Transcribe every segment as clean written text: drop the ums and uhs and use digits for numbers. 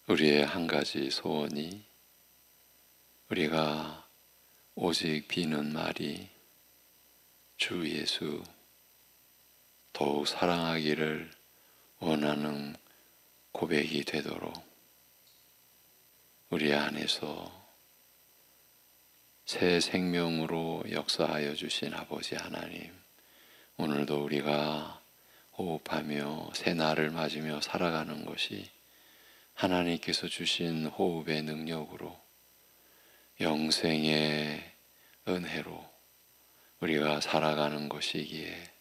우리의 한 가지 소원이 우리가 오직 비는 말이 주 예수 더욱 사랑하기를 원하는 고백이 되도록 우리 안에서 새 생명으로 역사하여 주신 아버지 하나님, 오늘도 우리가 호흡하며 새 날을 맞으며 살아가는 것이 하나님께서 주신 호흡의 능력으로 영생의 은혜로 우리가 살아가는 것이기에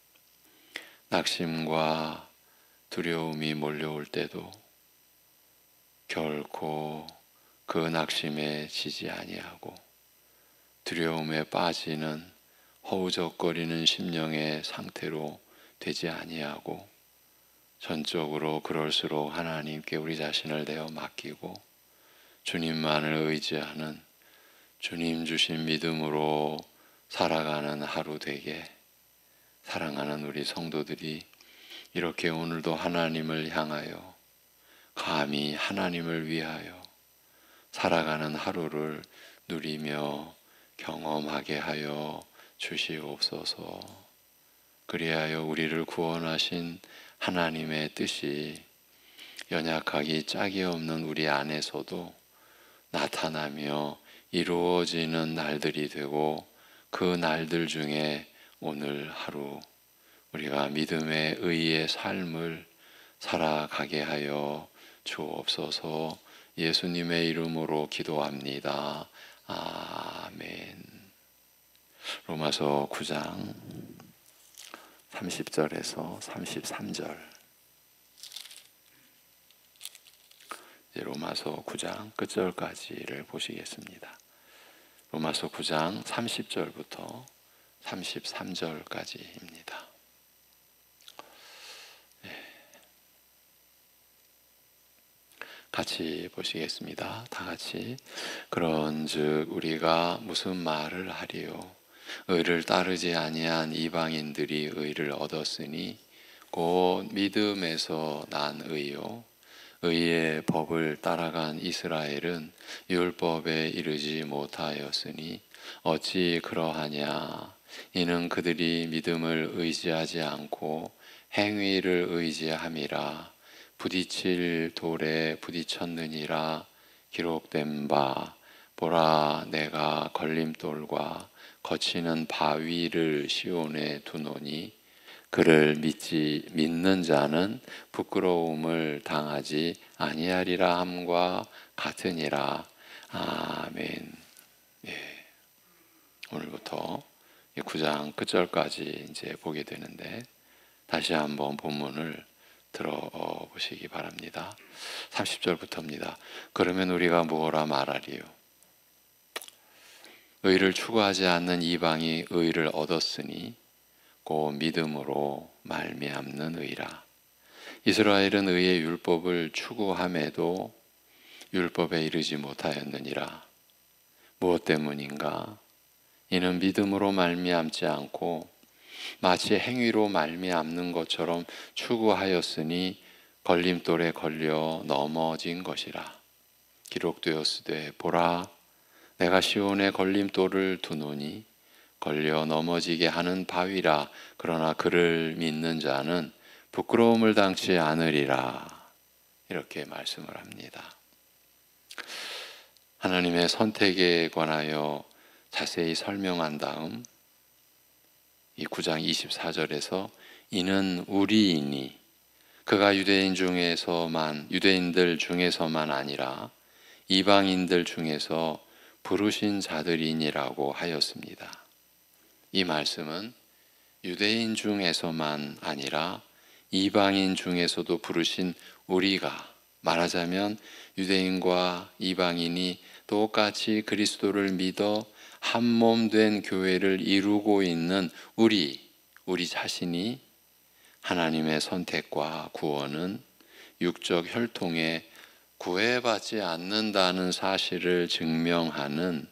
낙심과 두려움이 몰려올 때도 결코 그 낙심에 지지 아니하고 두려움에 빠지는 허우적거리는 심령의 상태로 되지 아니하고 전적으로 그럴수록 하나님께 우리 자신을 내어 맡기고 주님만을 의지하는 주님 주신 믿음으로 살아가는 하루 되게 사랑하는 우리 성도들이 이렇게 오늘도 하나님을 향하여 감히 하나님을 위하여 살아가는 하루를 누리며 경험하게 하여 주시옵소서. 그리하여 우리를 구원하신 하나님의 뜻이 연약하기 짝이 없는 우리 안에서도 나타나며 이루어지는 날들이 되고 그 날들 중에 오늘 하루 우리가 믿음의 의의 삶을 살아가게 하여 주옵소서. 예수님의 이름으로 기도합니다. 아멘. 로마서 9장 30절에서 33절. 로마서 9장 끝절까지를 보시겠습니다. 로마서 9장 30절부터 33절까지입니다. 같이 보시겠습니다. 다 같이. 그런즉 우리가 무슨 말을 하리요? 의를 따르지 아니한 이방인들이 의를 얻었으니 곧 믿음에서 난 의요. 의의 법을 따라간 이스라엘은 율법에 이르지 못하였으니 어찌 그러하냐? 이는 그들이 믿음을 의지하지 않고 행위를 의지함이라. 부딪힐 돌에 부딪혔느니라. 기록된 바 보라, 내가 걸림돌과 거치는 바위를 시온에 두노니 그를 믿는 자는 부끄러움을 당하지 아니하리라 함과 같으니라. 아멘. 예. 오늘부터 9장 끝절까지 이제 보게 되는데 다시 한번 본문을 들어보시기 바랍니다. 30절부터입니다. 그러면 우리가 뭐라 말하리요? 의를 추구하지 않는 이방이 의를 얻었으니 곧 믿음으로 말미암는 의라. 이스라엘은 의의 율법을 추구함에도 율법에 이르지 못하였느니라. 무엇 때문인가? 이는 믿음으로 말미암지 않고 마치 행위로 말미암는 것처럼 추구하였으니 걸림돌에 걸려 넘어진 것이라. 기록되었으되 보라, 내가 시온에 걸림돌을 두노니 걸려 넘어지게 하는 바위라. 그러나 그를 믿는 자는 부끄러움을 당치 않으리라. 이렇게 말씀을 합니다. 하나님의 선택에 관하여 자세히 설명한 다음 이 9장 24절에서 이는 우리이니 그가 유대인들 중에서만 아니라 이방인들 중에서 부르신 자들이니라고 하였습니다. 이 말씀은 유대인 중에서만 아니라 이방인 중에서도 부르신 우리가, 말하자면 유대인과 이방인이 똑같이 그리스도를 믿어 한 몸 된 교회를 이루고 있는 우리 자신이 하나님의 선택과 구원은 육적 혈통에 구애받지 않는다는 사실을 증명하는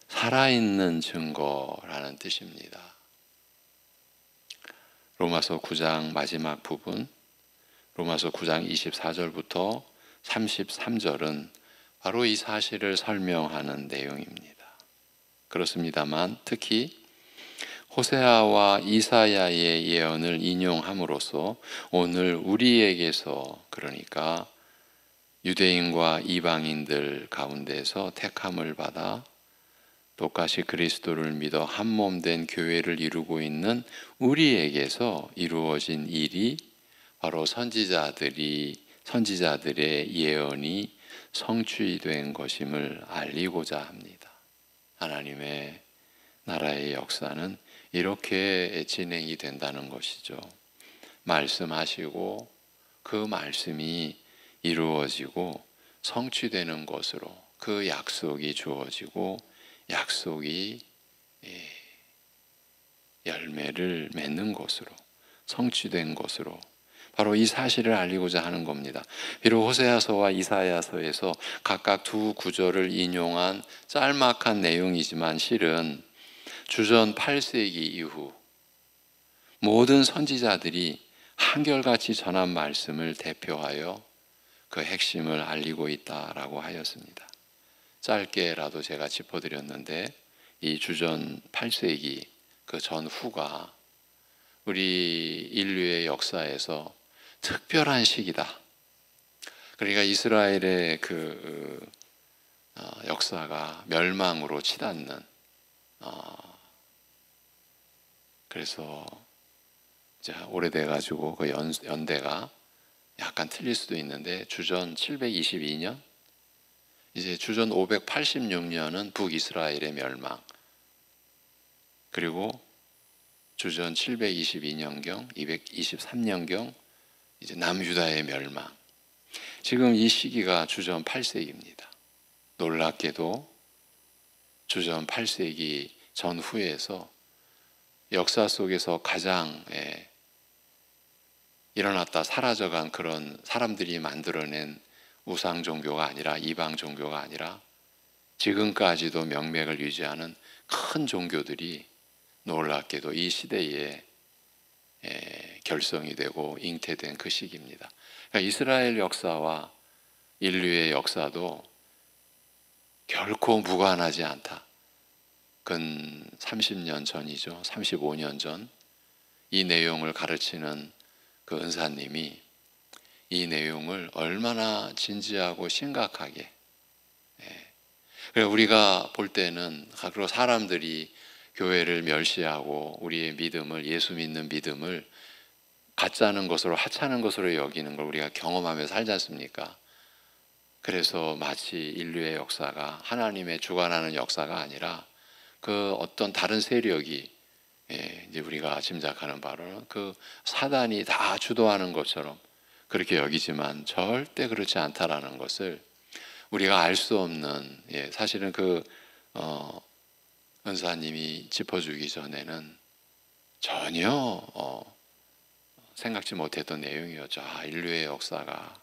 살아있는 증거라는 뜻입니다. 로마서 9장 마지막 부분, 로마서 9장 24절부터 33절은 바로 이 사실을 설명하는 내용입니다. 그렇습니다만 특히 호세아와 이사야의 예언을 인용함으로써 오늘 우리에게서, 그러니까 유대인과 이방인들 가운데서 택함을 받아 똑같이 그리스도를 믿어 한 몸 된 교회를 이루고 있는 우리에게서 이루어진 일이 바로 선지자들의 예언이 성취된 것임을 알리고자 합니다. 하나님의 나라의 역사는 이렇게 진행이 된다는 것이죠. 말씀하시고 그 말씀이 이루어지고 성취되는 것으로, 그 약속이 주어지고 약속이 열매를 맺는 것으로, 성취된 것으로 바로 이 사실을 알리고자 하는 겁니다. 비록 호세아서와 이사야서에서 각각 두 구절을 인용한 짤막한 내용이지만 실은 주전 8세기 이후 모든 선지자들이 한결같이 전한 말씀을 대표하여 그 핵심을 알리고 있다라고 하였습니다. 짧게라도 제가 짚어드렸는데 이 주전 8세기 그 전후가 우리 인류의 역사에서 특별한 시기다. 그러니까 이스라엘의 역사가 멸망으로 치닫는, 그래서 이제 오래돼가지고 그 연대가 약간 틀릴 수도 있는데 주전 722년, 이제 주전 586년은 북이스라엘의 멸망, 그리고 주전 722년경, 223년경 이제 남유다의 멸망. 지금 이 시기가 주전 8세기입니다. 놀랍게도 주전 8세기 전후에서 역사 속에서 가장 일어났다 사라져간 그런 사람들이 만들어낸 우상 종교가 아니라, 이방 종교가 아니라 지금까지도 명맥을 유지하는 큰 종교들이 놀랍게도 이 시대에 결성이 되고 잉태된 그 시기입니다. 그러니까 이스라엘 역사와 인류의 역사도 결코 무관하지 않다. 근 30년 전이죠. 35년 전 이 내용을 가르치는 그 은사님이 이 내용을 얼마나 진지하고 심각하게, 우리가 볼 때는 그리고 사람들이 교회를 멸시하고 우리의 믿음을, 예수 믿는 믿음을 가짜는 것으로, 하찮은 것으로 여기는 걸 우리가 경험하며 살지 않습니까? 그래서 마치 인류의 역사가 하나님의 주관하는 역사가 아니라 그 어떤 다른 세력이, 이제 우리가 짐작하는 바로는 그 사단이 다 주도하는 것처럼 그렇게 여기지만 절대 그렇지 않다라는 것을 우리가 알 수 없는, 사실은 은사님이 짚어주기 전에는 전혀 생각지 못했던 내용이었죠. 인류의 역사가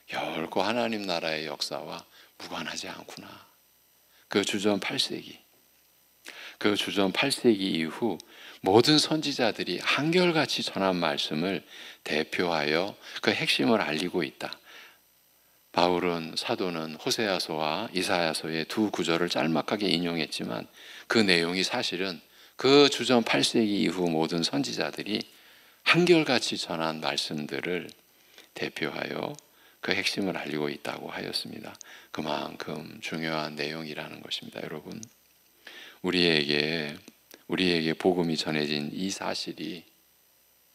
결코 하나님 나라의 역사와 무관하지 않구나. 그 주전 8세기 이후 모든 선지자들이 한결같이 전한 말씀을 대표하여 그 핵심을 알리고 있다. 바울은, 사도는 호세아서와 이사야서의 두 구절을 짤막하게 인용했지만 그 내용이 사실은 그 주전 8세기 이후 모든 선지자들이 한결같이 전한 말씀들을 대표하여 그 핵심을 알리고 있다고 하였습니다. 그만큼 중요한 내용이라는 것입니다. 여러분, 우리에게 복음이 전해진 이 사실이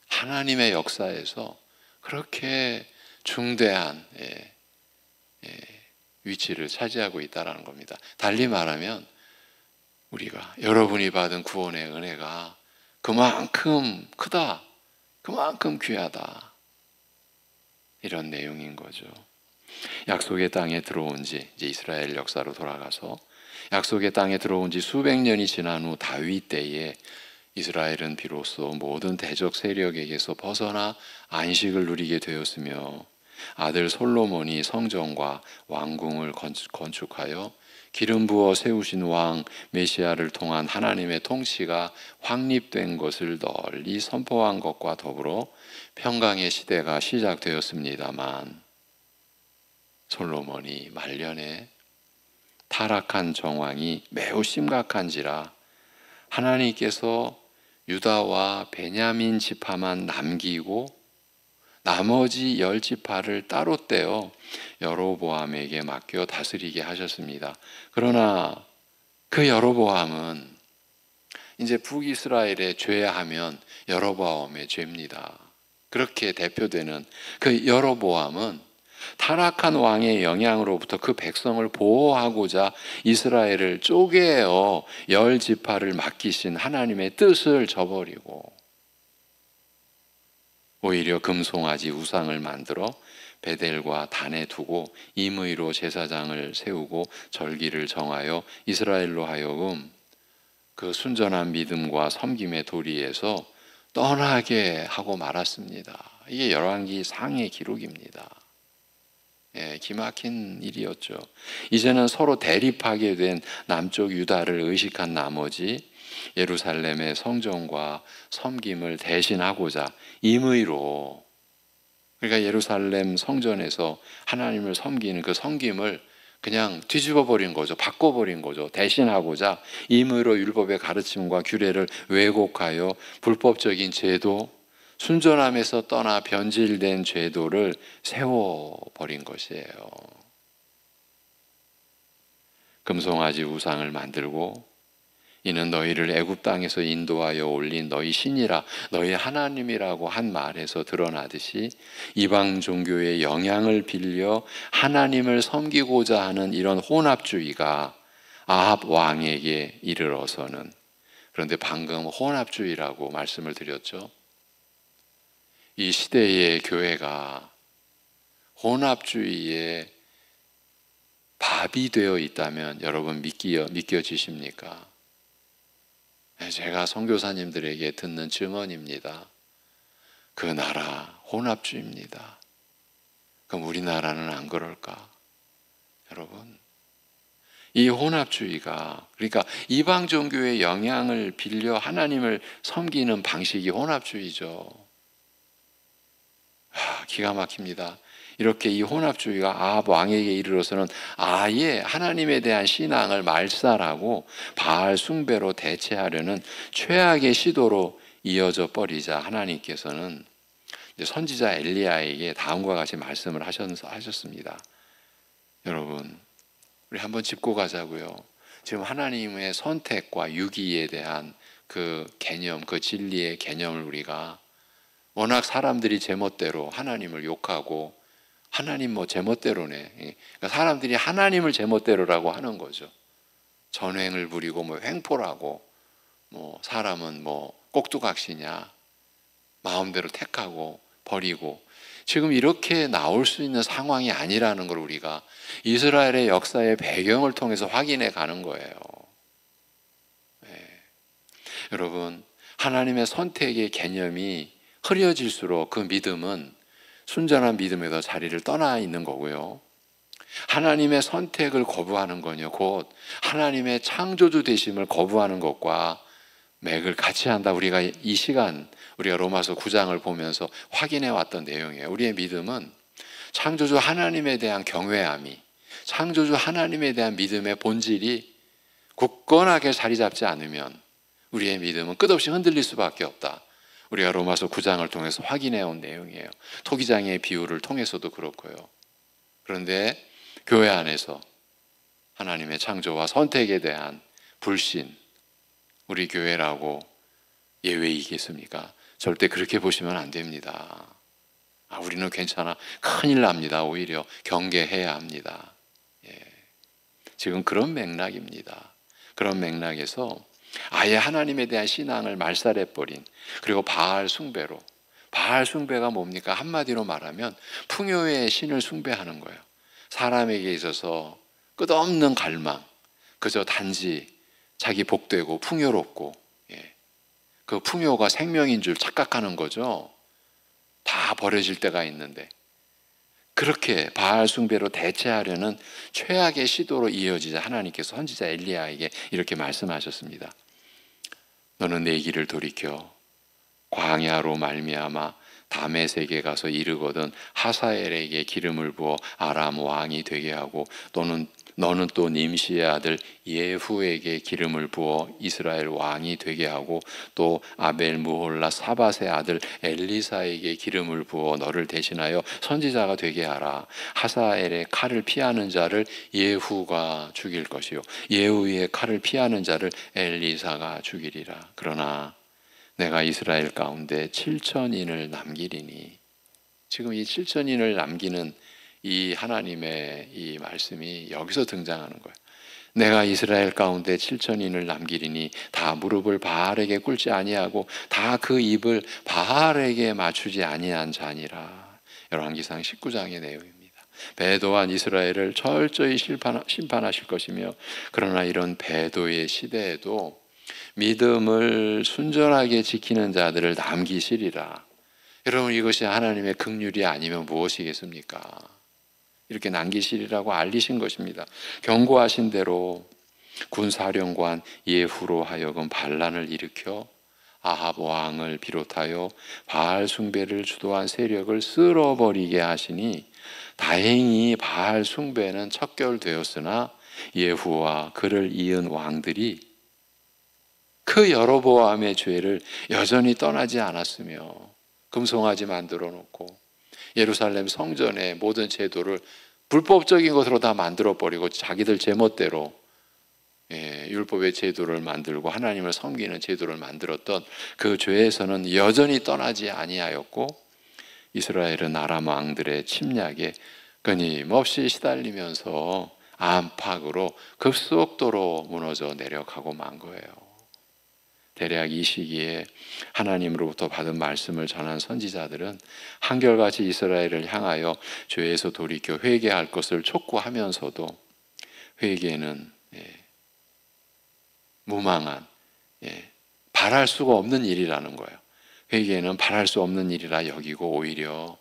하나님의 역사에서 그렇게 중대한 위치를 차지하고 있다는 겁니다. 달리 말하면 우리가, 여러분이 받은 구원의 은혜가 그만큼 크다, 그만큼 귀하다, 이런 내용인 거죠. 약속의 땅에 들어온 지, 이제 이스라엘 역사로 돌아가서 약속의 땅에 들어온 지 수백 년이 지난 후 다윗 때에 이스라엘은 비로소 모든 대적 세력에게서 벗어나 안식을 누리게 되었으며 아들 솔로몬이 성전과 왕궁을 건축하여 기름 부어 세우신 왕 메시아를 통한 하나님의 통치가 확립된 것을 널리 선포한 것과 더불어 평강의 시대가 시작되었습니다만, 솔로몬이 말년에 타락한 정황이 매우 심각한지라 하나님께서 유다와 베냐민 지파만 남기고 나머지 10지파를 따로 떼어 여로보암에게 맡겨 다스리게 하셨습니다. 그러나 그 여로보암은 이제 북이스라엘의 죄하면 여로보암의 죄입니다. 그렇게 대표되는 그 여로보암은 타락한 왕의 영향으로부터 그 백성을 보호하고자 이스라엘을 쪼개어 10지파를 맡기신 하나님의 뜻을 저버리고 오히려 금송아지 우상을 만들어 베델과 단에 두고 임의로 제사장을 세우고 절기를 정하여 이스라엘로 하여금 그 순전한 믿음과 섬김의 도리에서 떠나게 하고 말았습니다. 이게 열왕기 상의 기록입니다. 기막힌 일이었죠. 이제는 서로 대립하게 된 남쪽 유다를 의식한 나머지 예루살렘의 성전과 섬김을 대신하고자 임의로, 그러니까 예루살렘 성전에서 하나님을 섬기는 그 섬김을 그냥 뒤집어 버린 거죠. 바꿔버린 거죠. 대신하고자 임의로 율법의 가르침과 규례를 왜곡하여 불법적인 제도, 순전함에서 떠나 변질된 제도를 세워버린 것이에요. 금송아지 우상을 만들고 이는 너희를 애굽 땅에서 인도하여 올린 너희 신이라 너희 하나님이라고 한 말에서 드러나듯이 이방 종교의 영향을 빌려 하나님을 섬기고자 하는 이런 혼합주의가 아합 왕에게 이르러서는, 그런데 방금 혼합주의라고 말씀을 드렸죠. 이 시대의 교회가 혼합주의의 밥이 되어 있다면 여러분 믿겨지십니까? 제가 선교사님들에게 듣는 증언입니다. 그 나라 혼합주의입니다. 그럼 우리나라는 안 그럴까? 여러분, 이 혼합주의가, 그러니까 이방 종교의 영향을 빌려 하나님을 섬기는 방식이 혼합주의죠. 기가 막힙니다. 이렇게 이 혼합주의가 아합 왕에게 이르러서는 아예 하나님에 대한 신앙을 말살하고 바알 숭배로 대체하려는 최악의 시도로 이어져 버리자 하나님께서는 선지자 엘리야에게 다음과 같이 말씀을 하셨습니다. 여러분, 우리 한번 짚고 가자고요. 지금 하나님의 선택과 유기에 대한 그 개념, 그 진리의 개념을 우리가 워낙 사람들이 제멋대로 하나님을 욕하고 하나님 뭐 제멋대로네. 그러니까 사람들이 하나님을 제멋대로라고 하는 거죠. 전횡을 부리고 뭐 횡포라고, 뭐 사람은 뭐 꼭두각시냐, 마음대로 택하고 버리고, 지금 이렇게 나올 수 있는 상황이 아니라는 걸 우리가 이스라엘의 역사의 배경을 통해서 확인해 가는 거예요. 여러분, 하나님의 선택의 개념이 흐려질수록 그 믿음은 순전한 믿음에서 자리를 떠나 있는 거고요. 하나님의 선택을 거부하는 건요, 곧 하나님의 창조주 되심을 거부하는 것과 맥을 같이 한다. 우리가 이 시간 우리가 로마서 9장을 보면서 확인해 왔던 내용이에요. 우리의 믿음은 창조주 하나님에 대한 경외함이, 창조주 하나님에 대한 믿음의 본질이 굳건하게 자리 잡지 않으면 우리의 믿음은 끝없이 흔들릴 수밖에 없다. 우리가 로마서 9장을 통해서 확인해 온 내용이에요. 토기장의 비유를 통해서도 그렇고요. 그런데 교회 안에서 하나님의 창조와 선택에 대한 불신, 우리 교회라고 예외이겠습니까? 절대 그렇게 보시면 안 됩니다. 우리는 괜찮아, 큰일 납니다. 오히려 경계해야 합니다. 지금 그런 맥락입니다. 그런 맥락에서 아예 하나님에 대한 신앙을 말살해버린, 그리고 바알 숭배로, 바알 숭배가 뭡니까? 한마디로 말하면 풍요의 신을 숭배하는 거예요. 사람에게 있어서 끝없는 갈망, 그저 단지 자기 복되고 풍요롭고, 그 풍요가 생명인 줄 착각하는 거죠. 다 버려질 때가 있는데, 그렇게 바알 숭배로 대체하려는 최악의 시도로 이어지자 하나님께서 선지자 엘리야에게 이렇게 말씀하셨습니다. 너는 내 길을 돌이켜 광야로 말미암아 다메섹에 가서 이르거든 하사엘에게 기름을 부어 아람 왕이 되게 하고 또는 너는 또 님시의 아들 예후에게 기름을 부어 이스라엘 왕이 되게 하고 또 아벨 무홀라 사밧의 아들 엘리사에게 기름을 부어 너를 대신하여 선지자가 되게 하라. 하사엘의 칼을 피하는 자를 예후가 죽일 것이요 예후의 칼을 피하는 자를 엘리사가 죽이리라. 그러나 내가 이스라엘 가운데 7천인을 남기리니. 지금 이 7천인을 남기는 이 하나님의 이 말씀이 여기서 등장하는 거예요. 내가 이스라엘 가운데 7천인을 남기리니 다 무릎을 바알에게 꿇지 아니하고 다 그 입을 바알에게 맞추지 아니한 자니라. 열왕기상 19장의 내용입니다. 배도한 이스라엘을 철저히 심판하실 것이며 그러나 이런 배도의 시대에도 믿음을 순전하게 지키는 자들을 남기시리라. 여러분, 이것이 하나님의 긍휼이 아니면 무엇이겠습니까? 이렇게 남기시리라고 알리신 것입니다. 경고하신 대로 군사령관 예후로 하여금 반란을 일으켜 아합 왕을 비롯하여 바알 숭배를 주도한 세력을 쓸어버리게 하시니 다행히 바알 숭배는 척결되었으나 예후와 그를 이은 왕들이 그 여로보암의 죄를 여전히 떠나지 않았으며 금송아지 만들어 놓고 예루살렘 성전의 모든 제도를 불법적인 것으로 다 만들어 버리고 자기들 제멋대로 율법의 제도를 만들고 하나님을 섬기는 제도를 만들었던 그 죄에서는 여전히 떠나지 아니하였고 이스라엘은 아람 왕들의 침략에 끊임없이 시달리면서 안팎으로 급속도로 무너져 내려가고 만 거예요. 대략 이 시기에 하나님으로부터 받은 말씀을 전한 선지자들은 한결같이 이스라엘을 향하여 죄에서 돌이켜 회개할 것을 촉구하면서도 회개는 무망한, 바랄 수가 없는 일이라는 거예요. 회개는 바랄 수 없는 일이라 여기고 오히려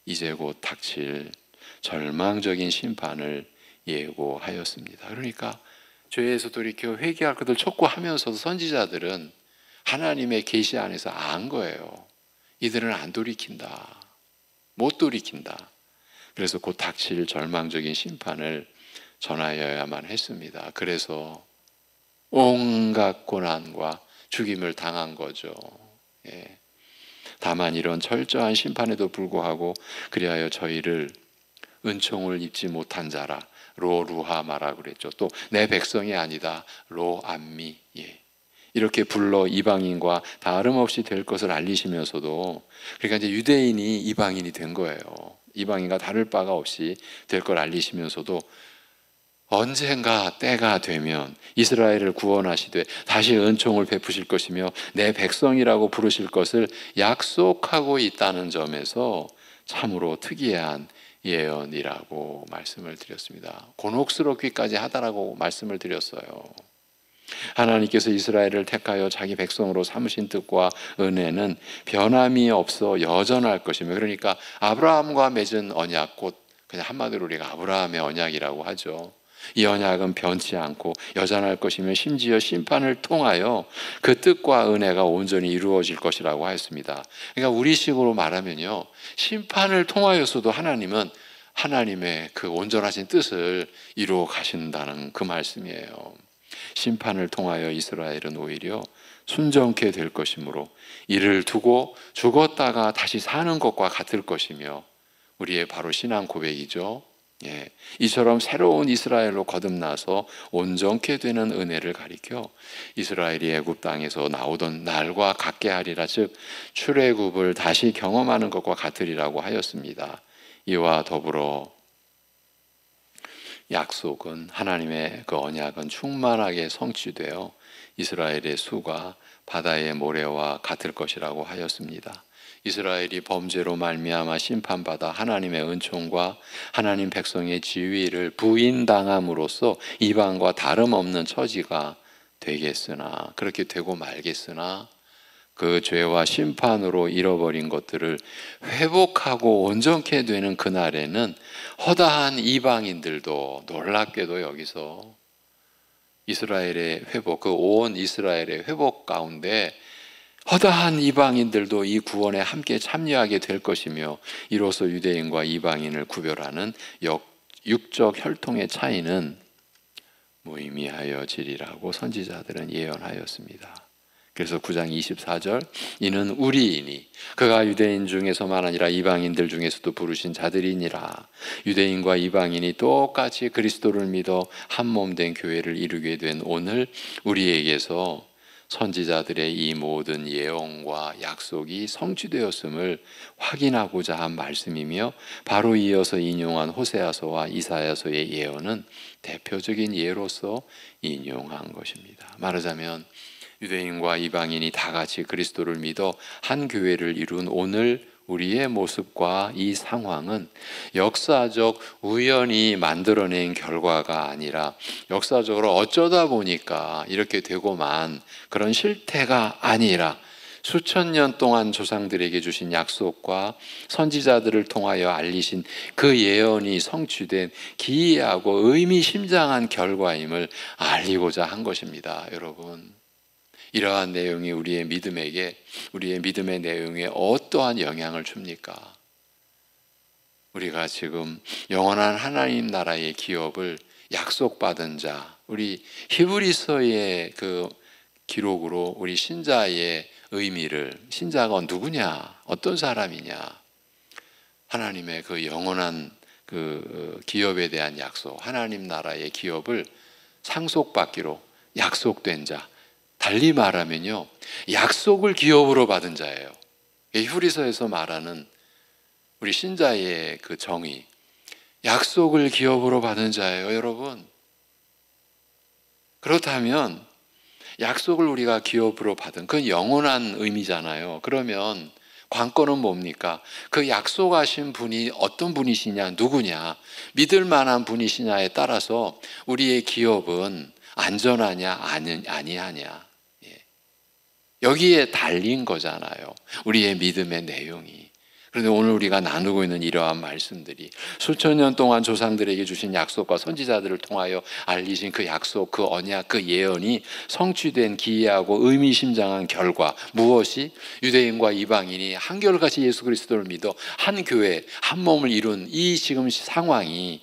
이제 곧 닥칠 절망적인 심판을 예고하였습니다. 그러니까 죄에서 돌이켜 회개할 것을 촉구하면서도 선지자들은 하나님의 계시 안에서 안 거예요. 이들은 안 돌이킨다. 못 돌이킨다. 그래서 곧 닥칠 절망적인 심판을 전하여야만 했습니다. 그래서 온갖 고난과 죽임을 당한 거죠. 다만 이런 철저한 심판에도 불구하고 그리하여 저희를 은총을 입지 못한 자라 로루하마라 그랬죠. 또 내 백성이 아니다 로암미 이렇게 불러 이방인과 다름없이 될 것을 알리시면서도 그러니까 이제 유대인이 이방인이 된 거예요. 이방인과 다를 바가 없이 될 걸 알리시면서도 언젠가 때가 되면 이스라엘을 구원하시되 다시 은총을 베푸실 것이며 내 백성이라고 부르실 것을 약속하고 있다는 점에서 참으로 특이한 예언이라고 말씀을 드렸습니다. 곤혹스럽기까지 하다라고 말씀을 드렸어요. 하나님께서 이스라엘을 택하여 자기 백성으로 삼으신 뜻과 은혜는 변함이 없어 여전할 것이며 그러니까 아브라함과 맺은 언약 곧 그냥 한마디로 우리가 아브라함의 언약이라고 하죠. 이 언약은 변치 않고 여전할 것이며 심지어 심판을 통하여 그 뜻과 은혜가 온전히 이루어질 것이라고 하였습니다. 그러니까 우리식으로 말하면요, 심판을 통하여서도 하나님은 하나님의 그 온전하신 뜻을 이루어 가신다는 그 말씀이에요. 심판을 통하여 이스라엘은 오히려 순정케 될 것이므로 이를 두고 죽었다가 다시 사는 것과 같을 것이며 우리의 바로 신앙 고백이죠. 이처럼 새로운 이스라엘로 거듭나서 온전케 되는 은혜를 가리켜 이스라엘이 애굽 땅에서 나오던 날과 같게 하리라, 즉 출애굽을 다시 경험하는 것과 같으리라고 하였습니다. 이와 더불어 약속은 하나님의 그 언약은 충만하게 성취되어 이스라엘의 수가 바다의 모래와 같을 것이라고 하였습니다. 이스라엘이 범죄로 말미암아 심판받아 하나님의 은총과 하나님 백성의 지위를 부인당함으로써 이방과 다름없는 처지가 되겠으나 그렇게 되고 말겠으나 그 죄와 심판으로 잃어버린 것들을 회복하고 온전케 되는 그날에는 허다한 이방인들도 놀랍게도 여기서 이스라엘의 회복, 그 온 이스라엘의 회복 가운데 허다한 이방인들도 이 구원에 함께 참여하게 될 것이며, 이로써 유대인과 이방인을 구별하는 육적 혈통의 차이는 무의미하여지리라고 선지자들은 예언하였습니다. 그래서 9장 24절, 이는 우리이니 그가 유대인 중에서만 아니라 이방인들 중에서도 부르신 자들이니라. 유대인과 이방인이 똑같이 그리스도를 믿어 한 몸 된 교회를 이루게 된 오늘, 우리에게서 선지자들의 이 모든 예언과 약속이 성취되었음을 확인하고자 한 말씀이며, 바로 이어서 인용한 호세아서와 이사야서의 예언은 대표적인 예로서 인용한 것입니다. 말하자면 유대인과 이방인이 다 같이 그리스도를 믿어 한 교회를 이룬 오늘 우리의 모습과 이 상황은 역사적 우연히 만들어낸 결과가 아니라, 역사적으로 어쩌다 보니까 이렇게 되고만 그런 실태가 아니라, 수천 년 동안 조상들에게 주신 약속과 선지자들을 통하여 알리신 그 예언이 성취된 기이하고 의미심장한 결과임을 알리고자 한 것입니다. 여러분, 이러한 내용이 우리의 믿음에게, 우리의 믿음의 내용에 어떠한 영향을 줍니까? 우리가 지금 영원한 하나님 나라의 기업을 약속받은 자, 우리 히브리서의 그 기록으로 우리 신자의 의미를, 신자가 누구냐, 어떤 사람이냐, 하나님의 그 영원한 그 기업에 대한 약속, 하나님 나라의 기업을 상속받기로 약속된 자, 달리 말하면요, 약속을 기업으로 받은 자예요. 히브리서에서 말하는 우리 신자의 그 정의, 약속을 기업으로 받은 자예요, 여러분. 그렇다면 약속을 우리가 기업으로 받은, 그건 영원한 의미잖아요. 그러면 관건은 뭡니까? 그 약속하신 분이 어떤 분이시냐, 누구냐, 믿을 만한 분이시냐에 따라서 우리의 기업은 안전하냐 아니하냐, 여기에 달린 거잖아요, 우리의 믿음의 내용이. 그런데 오늘 우리가 나누고 있는 이러한 말씀들이 수천 년 동안 조상들에게 주신 약속과 선지자들을 통하여 알리신 그 약속, 그 언약, 그 예언이 성취된 기이하고 의미심장한 결과, 무엇이? 유대인과 이방인이 한결같이 예수 그리스도를 믿어 한 교회, 한 몸을 이룬 이 지금 상황이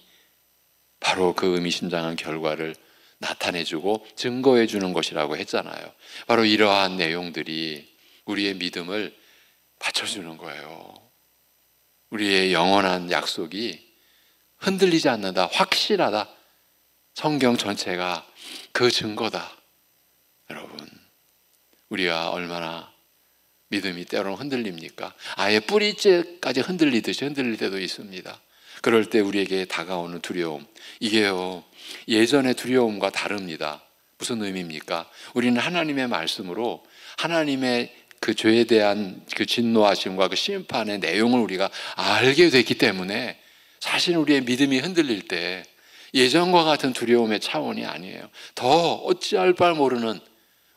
바로 그 의미심장한 결과를 나타내주고 증거해주는 것이라고 했잖아요. 바로 이러한 내용들이 우리의 믿음을 받쳐주는 거예요. 우리의 영원한 약속이 흔들리지 않는다, 확실하다, 성경 전체가 그 증거다. 여러분, 우리가 얼마나 믿음이 때로는 흔들립니까? 아예 뿌리째까지 흔들리듯이 흔들릴 때도 있습니다. 그럴 때 우리에게 다가오는 두려움, 이게요, 예전의 두려움과 다릅니다. 무슨 의미입니까? 우리는 하나님의 말씀으로 하나님의 그 죄에 대한 그 진노하심과 그 심판의 내용을 우리가 알게 됐기 때문에 사실 우리의 믿음이 흔들릴 때 예전과 같은 두려움의 차원이 아니에요. 더 어찌할 바를 모르는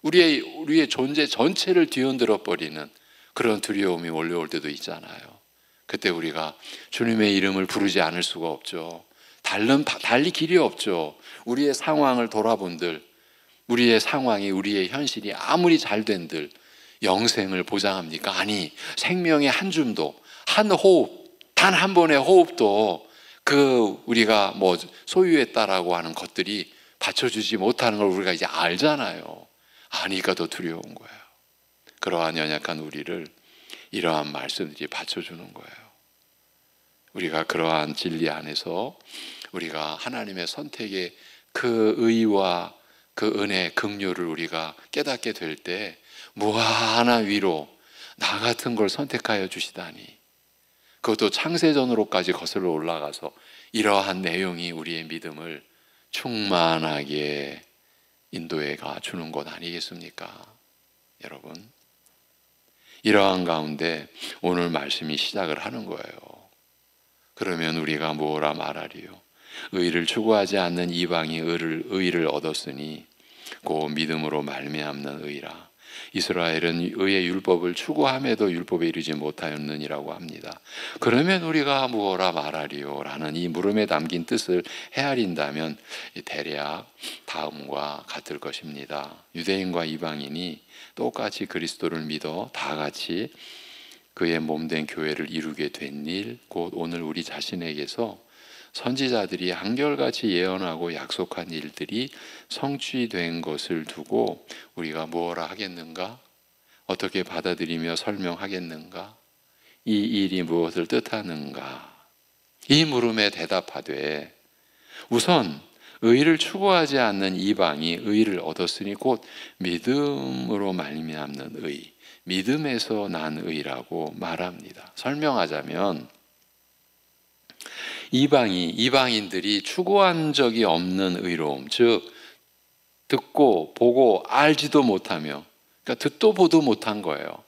우리의 존재 전체를 뒤흔들어 버리는 그런 두려움이 몰려올 때도 있잖아요. 그때 우리가 주님의 이름을 부르지 않을 수가 없죠. 달리 길이 없죠. 우리의 상황을 돌아본들, 우리의 상황이, 우리의 현실이 아무리 잘 된들 영생을 보장합니까? 아니, 생명의 한 줌도, 한 호흡, 단 한 번의 호흡도 그 우리가 뭐 소유했다라고 하는 것들이 받쳐주지 못하는 걸 우리가 이제 알잖아요. 아니까 더 두려운 거예요. 그러한 연약한 우리를 이러한 말씀들이 받쳐주는 거예요. 우리가 그러한 진리 안에서 우리가 하나님의 선택의 그 의와 그 은혜, 긍휼을 우리가 깨닫게 될 때 무한한 위로, 나 같은 걸 선택하여 주시다니, 그것도 창세전으로까지 거슬러 올라가서 이러한 내용이 우리의 믿음을 충만하게 인도해 가 주는 것 아니겠습니까? 여러분, 이러한 가운데 오늘 말씀이 시작을 하는 거예요. 그러면 우리가 뭐라 말하리요? 의를 추구하지 않는 이방이 의를 얻었으니 곧 믿음으로 말미암는 의라. 이스라엘은 의의 율법을 추구함에도 율법에 이르지 못하였느니라고 합니다. 그러면 우리가 무엇라 말하리요? 라는 이 물음에 담긴 뜻을 헤아린다면 대략 다음과 같을 것입니다. 유대인과 이방인이 똑같이 그리스도를 믿어 다 같이 그의 몸된 교회를 이루게 된 일, 곧 오늘 우리 자신에게서 선지자들이 한결같이 예언하고 약속한 일들이 성취된 것을 두고 우리가 무엇라 하겠는가? 어떻게 받아들이며 설명하겠는가? 이 일이 무엇을 뜻하는가? 이 물음에 대답하되 우선 의를 추구하지 않는 이방이 의를 얻었으니 곧 믿음으로 말미암는 의, 믿음에서 난 의라고 말합니다. 설명하자면 이방인들이 추구한 적이 없는 의로움, 즉 듣고 보고 알지도 못하며, 그러니까 듣도 보도 못한 거예요.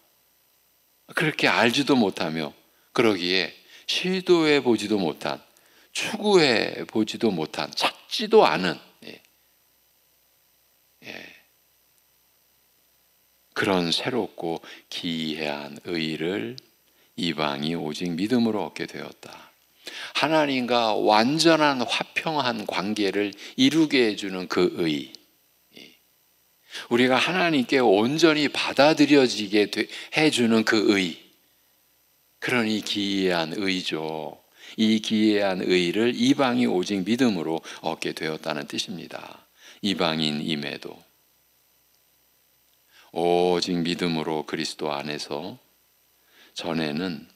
그렇게 알지도 못하며 그러기에 시도해 보지도 못한, 추구해 보지도 못한, 찾지도 않은 그런 새롭고 기이한 의를 이방이 오직 믿음으로 얻게 되었다. 하나님과 완전한 화평한 관계를 이루게 해주는 그 의, 우리가 하나님께 온전히 받아들여지게 해주는 그 의, 그러니 기이한 의죠. 이 기이한 의를 이방이 오직 믿음으로 얻게 되었다는 뜻입니다. 이방인임에도 오직 믿음으로 그리스도 안에서 전에는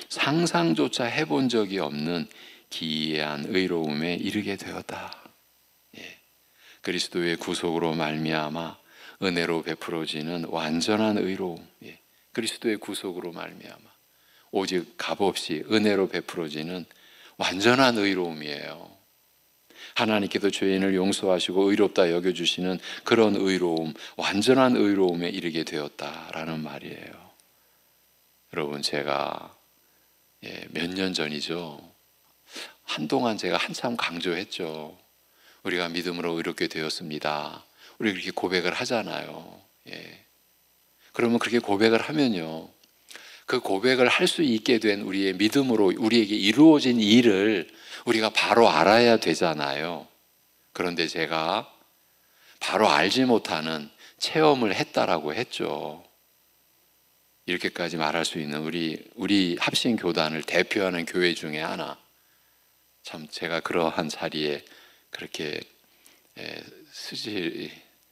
상상조차 해본 적이 없는 기이한 의로움에 이르게 되었다. 그리스도의 구속으로 말미암아 은혜로 베풀어지는 완전한 의로움, 그리스도의 구속으로 말미암아 오직 값없이 은혜로 베풀어지는 완전한 의로움이에요. 하나님께서 죄인을 용서하시고 의롭다 여겨주시는 그런 의로움, 완전한 의로움에 이르게 되었다라는 말이에요. 여러분, 제가 몇 년 전이죠. 한동안 제가 한참 강조했죠. 우리가 믿음으로 의롭게 되었습니다. 우리 그렇게 고백을 하잖아요. 그러면 그렇게 고백을 하면요, 그 고백을 할 수 있게 된 우리의 믿음으로 우리에게 이루어진 일을 우리가 바로 알아야 되잖아요. 그런데 제가 바로 알지 못하는 체험을 했다라고 했죠. 이렇게까지 말할 수 있는 우리 합신교단을 대표하는 교회 중에 하나, 참 제가 그러한 자리에 그렇게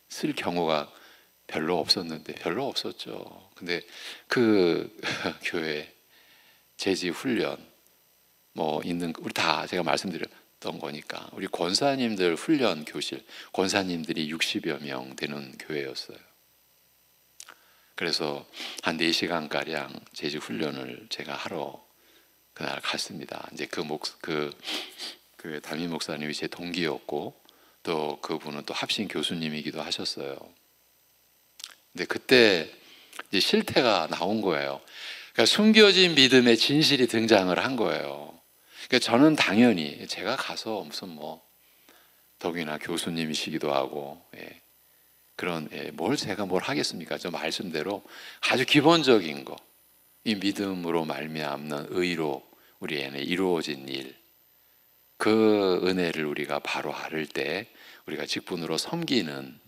쓸 경우가 별로 없었죠. 근데 그 교회 재지 훈련 있는, 우리 다 제가 말씀드렸던 거니까, 우리 권사님들 훈련 교실, 권사님들이 60여 명 되는 교회였어요. 그래서 한 4시간가량 재지 훈련을 제가 하러 그날 갔습니다. 이제 그 담임 목사님이 제 동기였고, 또 그분은 또 합신 교수님이기도 하셨어요. 근데 그때 이제 실태가 나온 거예요. 그러니까 숨겨진 믿음의 진실이 등장을 한 거예요. 그러니까 저는 당연히 제가 가서 무슨 더구나 교수님이시기도 하고, 뭘 제가 뭘 하겠습니까? 저 말씀대로 아주 기본적인 거, 이 믿음으로 말미암는 의로 우리에게 이루어진 일, 그 은혜를 우리가 바로 알을 때 우리가 직분으로 섬기는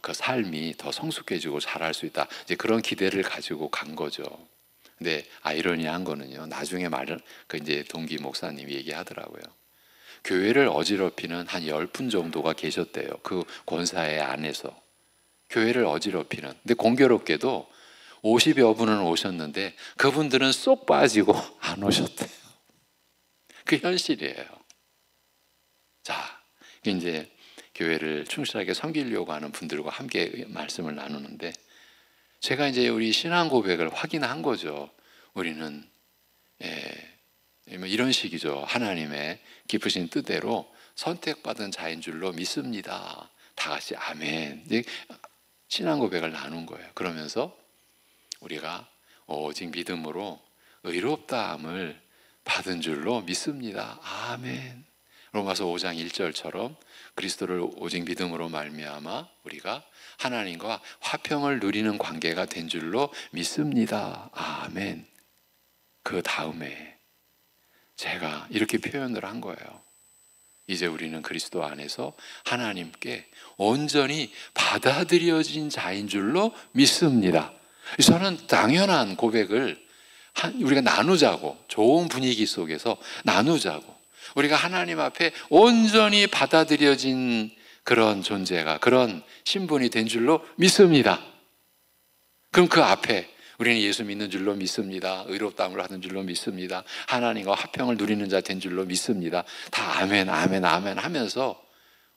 그 삶이 더 성숙해지고 잘할 수 있다, 이제 그런 기대를 가지고 간 거죠. 근데 아이러니한 거는요, 나중에 이제 동기 목사님이 얘기하더라고요. 교회를 어지럽히는 한 10분 정도가 계셨대요. 그 권사회 안에서 교회를 어지럽히는. 근데 공교롭게도 50여 분은 오셨는데 그분들은 쏙 빠지고 안 오셨대요. 그 현실이에요. 자, 이제 교회를 충실하게 섬기려고 하는 분들과 함께 말씀을 나누는데, 제가 이제 우리 신앙 고백을 확인한 거죠. 우리는 이런 식이죠. 하나님의 깊으신 뜻대로 선택받은 자인 줄로 믿습니다. 다 같이 아멘. 이제 신앙 고백을 나눈 거예요. 그러면서 우리가 오직 믿음으로 의롭다함을 받은 줄로 믿습니다. 아멘. 로마서 5장 1절처럼 그리스도를 오직 믿음으로 말미암아 우리가 하나님과 화평을 누리는 관계가 된 줄로 믿습니다. 아멘. 그 다음에 제가 이렇게 표현을 한 거예요. 이제 우리는 그리스도 안에서 하나님께 온전히 받아들여진 자인 줄로 믿습니다. 저는 당연한 고백을 우리가 나누자고, 좋은 분위기 속에서 나누자고, 우리가 하나님 앞에 온전히 받아들여진 그런 존재가, 그런 신분이 된 줄로 믿습니다. 그럼 그 앞에 우리는 예수 믿는 줄로 믿습니다. 의롭다함을 하는 줄로 믿습니다. 하나님과 화평을 누리는 자 된 줄로 믿습니다. 다 아멘, 아멘, 아멘 하면서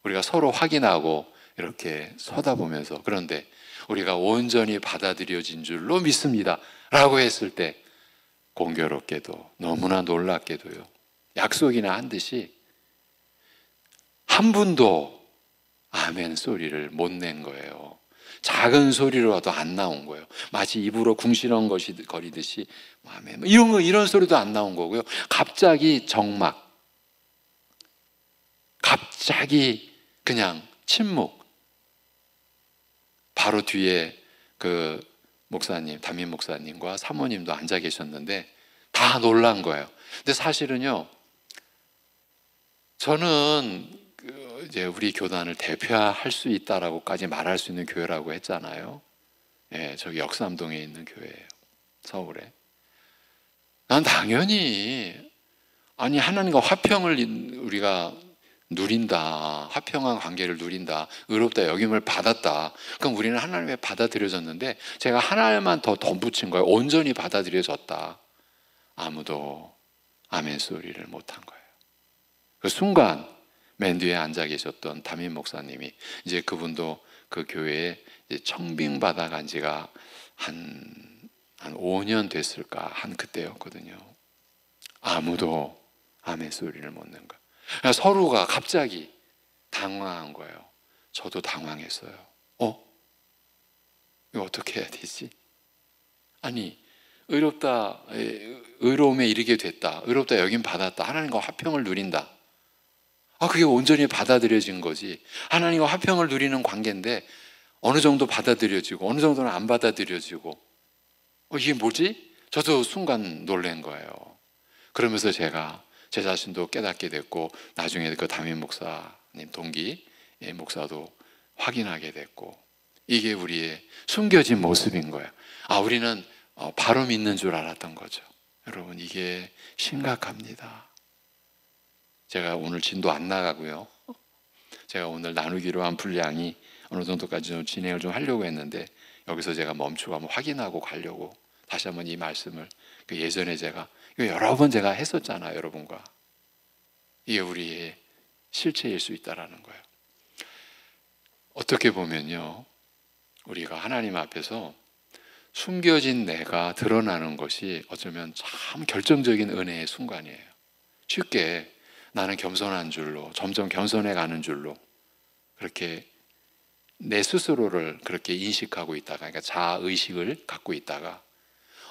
우리가 서로 확인하고 이렇게 서다보면서, 그런데 우리가 온전히 받아들여진 줄로 믿습니다 라고 했을 때 공교롭게도, 너무나 놀랍게도요, 약속이나 한 듯이 한 분도 아멘 소리를 못 낸 거예요. 작은 소리로라도 안 나온 거예요. 마치 입으로 궁시렁 거리듯이 아멘 이런 소리도 안 나온 거고요. 갑자기 적막, 갑자기 그냥 침묵. 바로 뒤에 그 목사님, 담임 목사님과 사모님도 앉아 계셨는데 다 놀란 거예요. 근데 사실은요, 저는 이제 우리 교단을 대표할 수 있다라고까지 말할 수 있는 교회라고 했잖아요. 예, 저기 역삼동에 있는 교회예요. 서울에. 난 당연히, 아니 하나님과 화평을 우리가 누린다, 화평한 관계를 누린다, 의롭다 여김을 받았다, 그럼 우리는 하나님에 받아들여졌는데 제가 하나님만 더 덧붙인 거예요. 온전히 받아들여졌다. 아무도 아멘 소리를 못한 거예요. 그 순간 맨 뒤에 앉아 계셨던 담임 목사님이, 이제 그분도 그 교회에 청빙받아 간 지가 한 5년 됐을까, 한 그때였거든요. 아무도 아멘 소리를 못 낸 거예요. 서로가 갑자기 당황한 거예요. 저도 당황했어요. 이거 어떻게 해야 되지? 아니, 의로움에 이르게 됐다, 의롭다 여김 받았다, 하나님과 화평을 누린다, 그게 온전히 받아들여진 거지. 하나님과 화평을 누리는 관계인데 어느 정도 받아들여지고 어느 정도는 안 받아들여지고, 이게 뭐지? 저도 순간 놀란 거예요. 그러면서 제가 제 자신도 깨닫게 됐고, 나중에 그 담임 목사님 동기 목사도 확인하게 됐고, 이게 우리의 숨겨진 모습인 거예요. 우리는 바로 믿는 줄 알았던 거죠. 여러분, 이게 심각합니다. 제가 오늘 진도 안 나가고요, 제가 오늘 나누기로 한 분량이 어느 정도까지 좀 진행을 좀 하려고 했는데, 여기서 제가 멈추고 한번 확인하고 가려고 다시 한번 이 말씀을, 예전에 제가 이거 여러 번 제가 했었잖아요, 여러분과. 이게 우리의 실체일 수 있다라는 거예요. 어떻게 보면요, 우리가 하나님 앞에서 숨겨진 내가 드러나는 것이 어쩌면 참 결정적인 은혜의 순간이에요. 쉽게 나는 겸손한 줄로, 점점 겸손해 가는 줄로 그렇게 내 스스로를 그렇게 인식하고 있다가, 그러니까 자의식을 갖고 있다가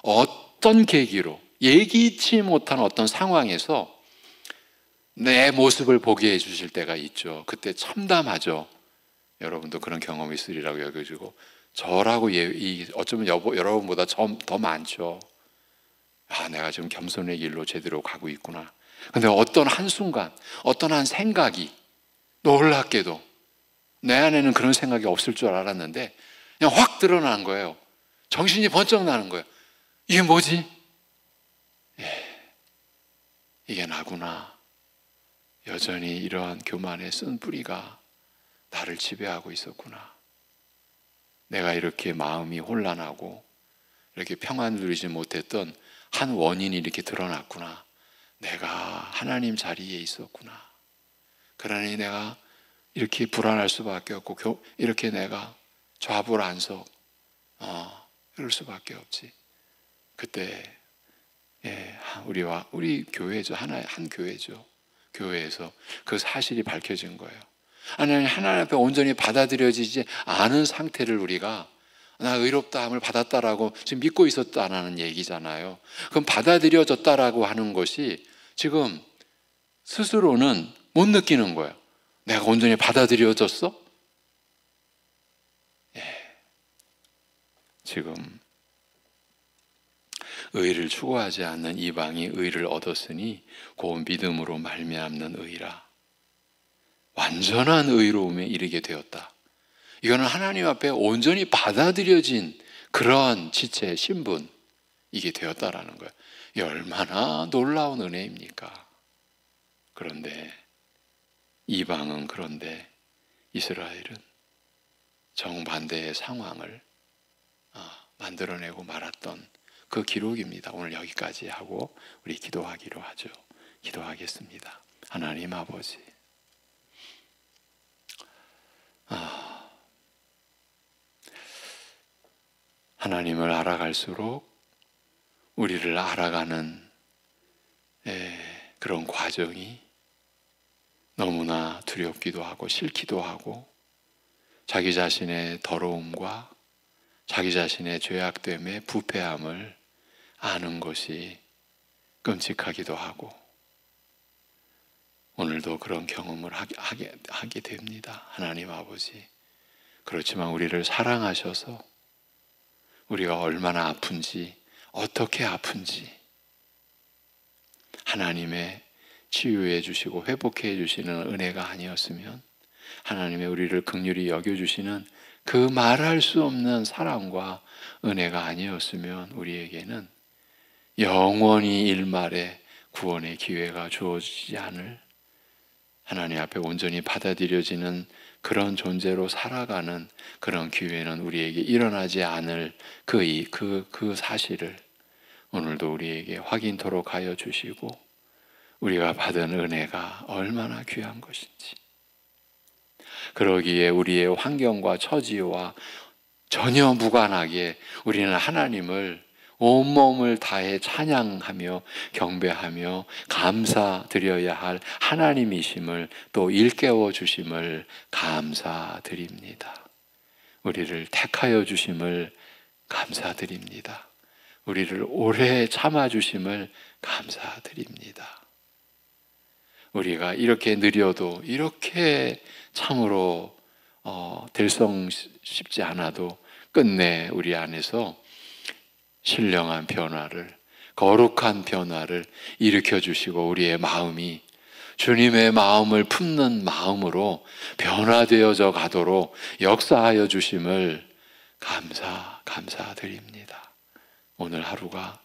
어떤 계기로, 예기치 못한 어떤 상황에서 내 모습을 보게 해주실 때가 있죠. 그때 참담하죠. 여러분도 그런 경험이 있으리라고 여겨지고, 저라고 어쩌면 여러분보다 더 많죠. 내가 지금 겸손의 길로 제대로 가고 있구나. 근데 어떤 한순간, 어떤 한 생각이 놀랍게도, 내 안에는 그런 생각이 없을 줄 알았는데 그냥 확 드러나는 거예요. 정신이 번쩍 나는 거예요. 이게 뭐지? 이게 나구나. 여전히 이러한 교만의 쓴 뿌리가 나를 지배하고 있었구나. 내가 이렇게 마음이 혼란하고 이렇게 평안을 누리지 못했던 한 원인이 이렇게 드러났구나. 내가 하나님 자리에 있었구나. 그러니 내가 이렇게 불안할 수밖에 없고, 이렇게 내가 좌불안석 이럴 수밖에 없지. 그때 우리 교회죠, 한 교회죠. 교회에서 그 사실이 밝혀진 거예요. 하나님 앞에 온전히 받아들여지지 않은 상태를 우리가, 나 의롭다함을 받았다라고 지금 믿고 있었다는 얘기잖아요. 그럼 받아들여졌다라고 하는 것이 지금 스스로는 못 느끼는 거예요. 내가 온전히 받아들여졌어? 예. 지금 의를 추구하지 않는 이방이 의를 얻었으니 곧 믿음으로 말미암는 의라. 완전한 의로움에 이르게 되었다. 이거는 하나님 앞에 온전히 받아들여진 그러한 지체, 신분, 이게 되었다라는 거예요. 이 얼마나 놀라운 은혜입니까? 그런데 이방은, 그런데 이스라엘은 정반대의 상황을 만들어내고 말았던 그 기록입니다. 오늘 여기까지 하고 우리 기도하기로 하죠. 기도하겠습니다. 하나님 아버지, 하나님을 알아갈수록 우리를 알아가는 그런 과정이 너무나 두렵기도 하고 싫기도 하고, 자기 자신의 더러움과 자기 자신의 죄악됨의 부패함을 아는 것이 끔찍하기도 하고, 오늘도 그런 경험을 하게 됩니다. 하나님 아버지, 그렇지만 우리를 사랑하셔서 우리가 얼마나 아픈지, 어떻게 아픈지 하나님의 치유해 주시고 회복해 주시는 은혜가 아니었으면, 하나님의 우리를 긍휼히 여겨주시는 그 말할 수 없는 사랑과 은혜가 아니었으면 우리에게는 영원히 일말의 구원의 기회가 주어지지 않을, 하나님 앞에 온전히 받아들여지는 그런 존재로 살아가는 그런 기회는 우리에게 일어나지 않을 그 사실을 오늘도 우리에게 확인토록 하여 주시고, 우리가 받은 은혜가 얼마나 귀한 것인지, 그러기에 우리의 환경과 처지와 전혀 무관하게 우리는 하나님을 온몸을 다해 찬양하며 경배하며 감사드려야 할 하나님이심을 또 일깨워 주심을 감사드립니다. 우리를 택하여 주심을 감사드립니다. 우리를 오래 참아 주심을 감사드립니다. 우리가 이렇게 느려도, 이렇게 참으로 들성 쉽지 않아도 끝내 우리 안에서 신령한 변화를, 거룩한 변화를 일으켜 주시고, 우리의 마음이 주님의 마음을 품는 마음으로 변화되어져 가도록 역사하여 주심을 감사드립니다. 오늘 하루가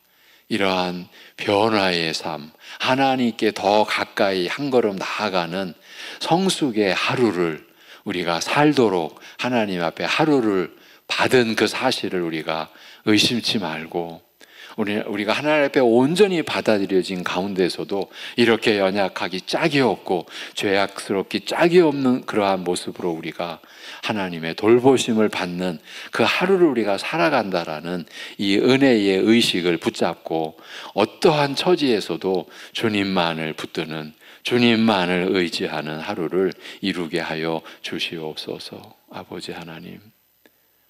이러한 변화의 삶, 하나님께 더 가까이 한 걸음 나아가는 성숙의 하루를 우리가 살도록, 하나님 앞에 하루를 받은 그 사실을 우리가 의심치 말고, 우리가 하나님 앞에 온전히 받아들여진 가운데서도 이렇게 연약하기 짝이 없고 죄악스럽기 짝이 없는 그러한 모습으로 우리가 하나님의 돌보심을 받는 그 하루를 우리가 살아간다라는 이 은혜의 의식을 붙잡고, 어떠한 처지에서도 주님만을 붙드는, 주님만을 의지하는 하루를 이루게 하여 주시옵소서. 아버지 하나님,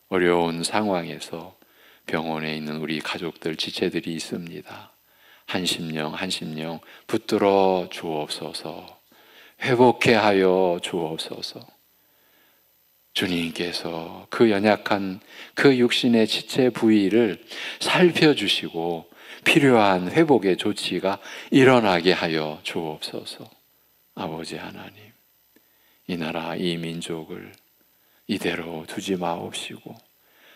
어려운 상황에서 병원에 있는 우리 가족들, 지체들이 있습니다. 한심령 붙들어 주옵소서. 회복해 하여 주옵소서. 주님께서 그 연약한 그 육신의 지체 부위를 살펴주시고 필요한 회복의 조치가 일어나게 하여 주옵소서. 아버지 하나님, 이 나라 이 민족을 이대로 두지 마옵시고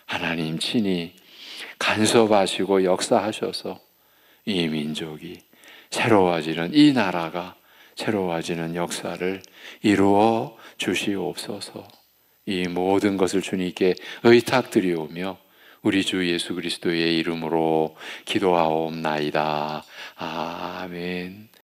하나님 친히 간섭하시고 역사하셔서 이 민족이 새로워지는, 이 나라가 새로워지는 역사를 이루어 주시옵소서. 이 모든 것을 주님께 의탁드리오며 우리 주 예수 그리스도의 이름으로 기도하옵나이다. 아멘.